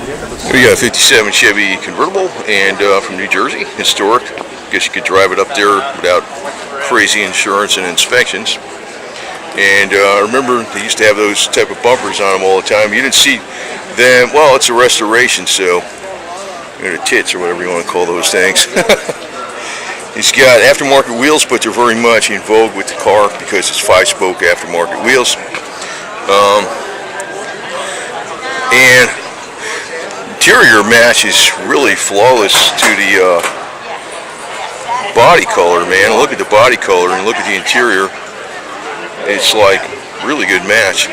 We got a 57 Chevy Convertible, and from New Jersey, historic. Guess you could drive it up there without crazy insurance and inspections. And I remember they used to have those type of bumpers on them all the time. You didn't see them. Well, it's a restoration, so the tits or whatever you want to call those things. He's got aftermarket wheels, but they're very much in vogue with the car because it's 5-spoke aftermarket wheels. And interior match is really flawless to the body color, man. Look at the body color and look at the interior. It's like really good match.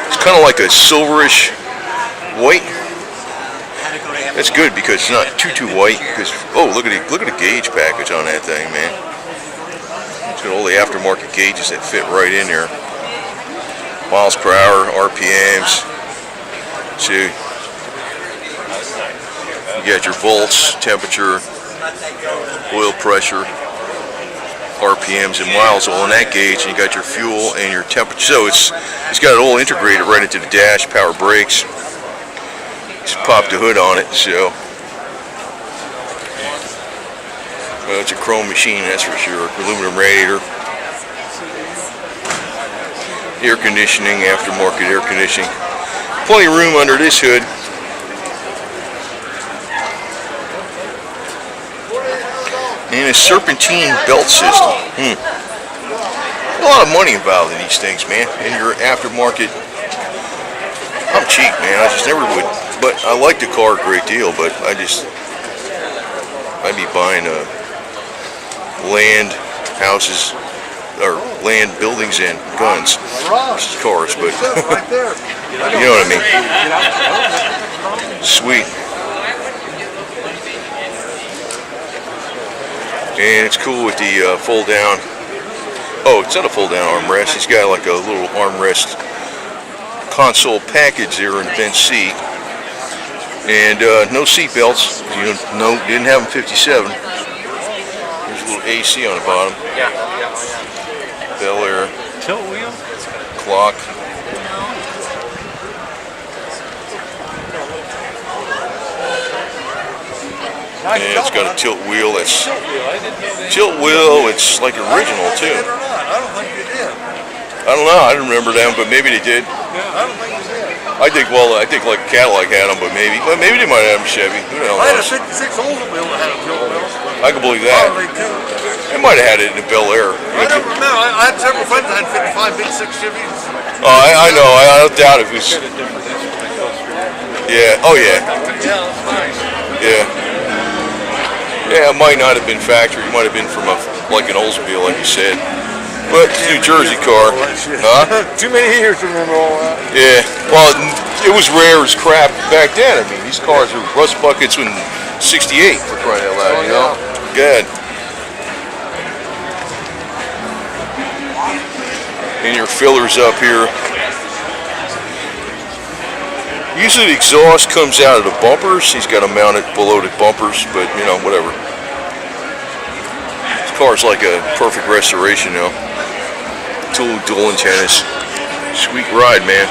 It's kind of like a silverish white. That's good because it's not too white. Because look at the gauge package on that thing, man. It's got all the aftermarket gauges that fit right in there. Miles per hour, RPMs. So you got your volts, temperature, oil pressure, RPMs and miles all in that gauge, and you got your fuel and your temperature. So it's got it all integrated right into the dash, power brakes. Just pop the hood on it, so well, it's a chrome machine, that's for sure. Aluminum radiator, air conditioning, aftermarket air conditioning. Plenty of room under this hood. And a serpentine belt system. A lot of money involved in these things, man. And your aftermarket. I'm cheap, man. I just never would. But I like the car a great deal. But I'd be buying land, houses, or land, buildings, and guns. Cars, but you know what I mean. Sweet. And it's cool with the fold down. Oh, it's not a fold down armrest. It's got like a little armrest console package there in the bench seat. And no seat belts. Didn't have them 57. There's a little AC on the bottom. Bel Air. Tilt wheel. Clock. And it's got a tilt wheel. That's tilt wheel. It's like original too. I don't think you did. I don't know. I don't remember them, but maybe they did. I don't think you did. I think like Cadillac had them, but maybe they might have them Chevy. Who the hell I had a knows? 56 Oldsmobile that had a tilt wheel. I can believe that. Probably too. They might have had it in the Bel Air. I never remember. I had several friends that had 55 big 6 Chevys. Oh, I know. I don't doubt it was. Yeah. Oh yeah. Yeah, that's nice. Yeah. Yeah, it might not have been factory. It might have been from like an Oldsmobile, like you said. But it's a New Jersey car. Huh? Too many years to remember all that. Yeah. Well, it was rare as crap back then. I mean, these cars were rust buckets in '68 for crying out loud, you know? Good. And your fillers up here. Usually the exhaust comes out of the bumpers. He's got them mounted below the bumpers, but you know, whatever. This car's like a perfect restoration now. Dual antennas. Sweet ride, man.